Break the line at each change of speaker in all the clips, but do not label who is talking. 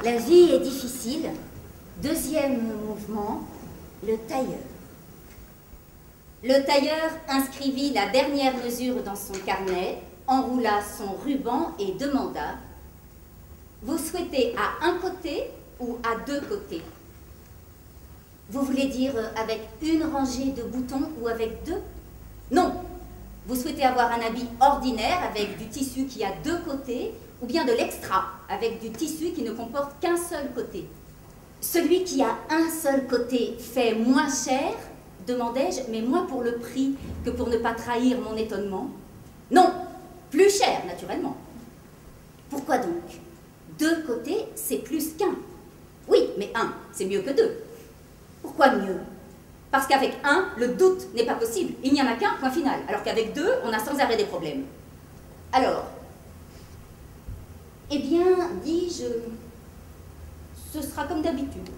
La vie est difficile. Deuxième mouvement, le tailleur. Le tailleur inscrivit la dernière mesure dans son carnet, enroula son ruban et demanda: vous souhaitez à un côté ou à deux côtés? Vous voulez dire avec une rangée de boutons ou avec deux? Non. Vous souhaitez avoir un habit ordinaire avec du tissu qui a deux côtés, ou bien de l'extra avec du tissu qui ne comporte qu'un seul côté? Celui qui a un seul côté fait moins cher, demandai-je, mais moins pour le prix que pour ne pas trahir mon étonnement. Non, plus cher, naturellement. Pourquoi donc? Deux côtés, c'est plus qu'un. Oui, mais un, c'est mieux que deux. Pourquoi mieux? Parce qu'avec un, le doute n'est pas possible. Il n'y en a qu'un, point final. Alors qu'avec deux, on a sans arrêt des problèmes. Alors, eh bien, dis-je, ce sera comme d'habitude.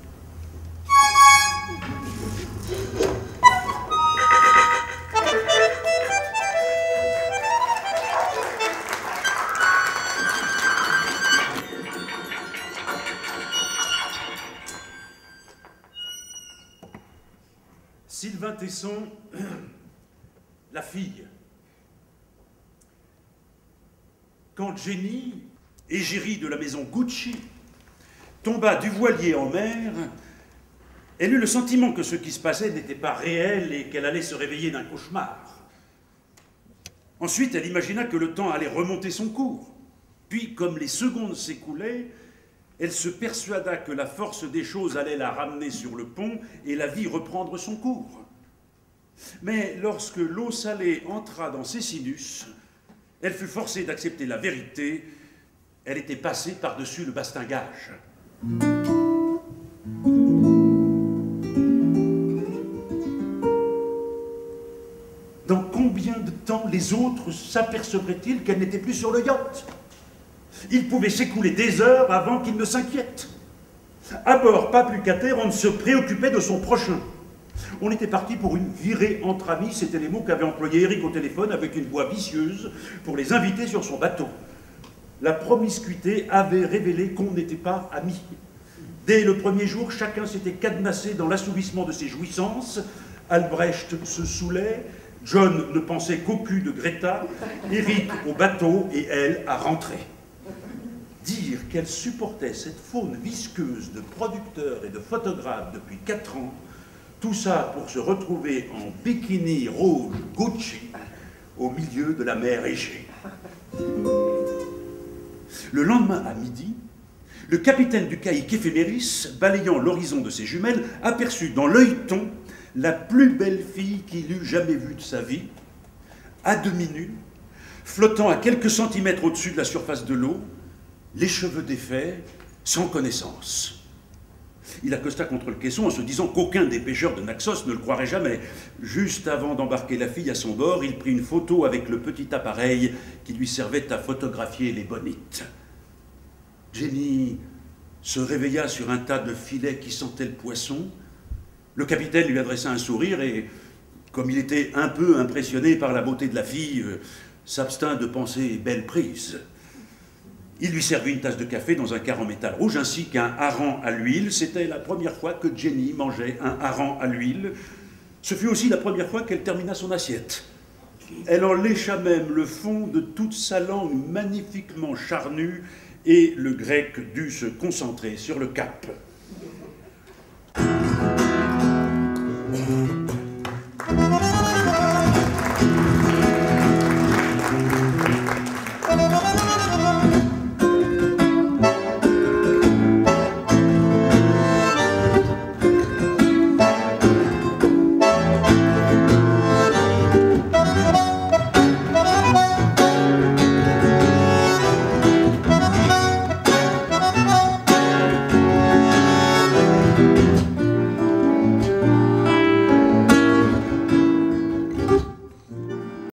Sylvain Tesson, la fille. Quand Jenny, égérie de la maison Gucci, tomba du voilier en mer, elle eut le sentiment que ce qui se passait n'était pas réel et qu'elle allait se réveiller d'un cauchemar. Ensuite, elle imagina que le temps allait remonter son cours. Puis, comme les secondes s'écoulaient, elle se persuada que la force des choses allait la ramener sur le pont et la vie reprendre son cours. Mais lorsque l'eau salée entra dans ses sinus, elle fut forcée d'accepter la vérité. Elle était passée par-dessus le bastingage. Dans combien de temps les autres s'apercevraient-ils qu'elle n'était plus sur le yacht? Il pouvait s'écouler des heures avant qu'ils ne s'inquiètent. À bord, pas plus qu'à terre, on ne se préoccupait de son prochain. On était parti pour une virée entre amis, c'était les mots qu'avait employé Eric au téléphone avec une voix vicieuse pour les inviter sur son bateau. La promiscuité avait révélé qu'on n'était pas amis. Dès le premier jour, chacun s'était cadenassé dans l'assouvissement de ses jouissances. Albrecht se saoulait, John ne pensait qu'au cul de Greta, Eric au bateau et elle à rentrer. Dire qu'elle supportait cette faune visqueuse de producteurs et de photographes depuis 4 ans, tout ça pour se retrouver en bikini rouge Gucci au milieu de la mer Égée. Le lendemain à midi, le capitaine du caïque Éphéméris, balayant l'horizon de ses jumelles, aperçut dans l'œilleton la plus belle fille qu'il eût jamais vue de sa vie, à demi nue, flottant à quelques centimètres au-dessus de la surface de l'eau, les cheveux défaits, sans connaissance. Il accosta contre le caisson en se disant qu'aucun des pêcheurs de Naxos ne le croirait jamais. Juste avant d'embarquer la fille à son bord, il prit une photo avec le petit appareil qui lui servait à photographier les bonites. Jenny se réveilla sur un tas de filets qui sentaient le poisson. Le capitaine lui adressa un sourire et, comme il était un peu impressionné par la beauté de la fille, s'abstint de penser belle prise. Il lui servit une tasse de café dans un carreau en métal rouge ainsi qu'un hareng à l'huile. C'était la première fois que Jenny mangeait un hareng à l'huile. Ce fut aussi la première fois qu'elle termina son assiette. Elle en lécha même le fond de toute sa langue magnifiquement charnue et le grec dut se concentrer sur le cap.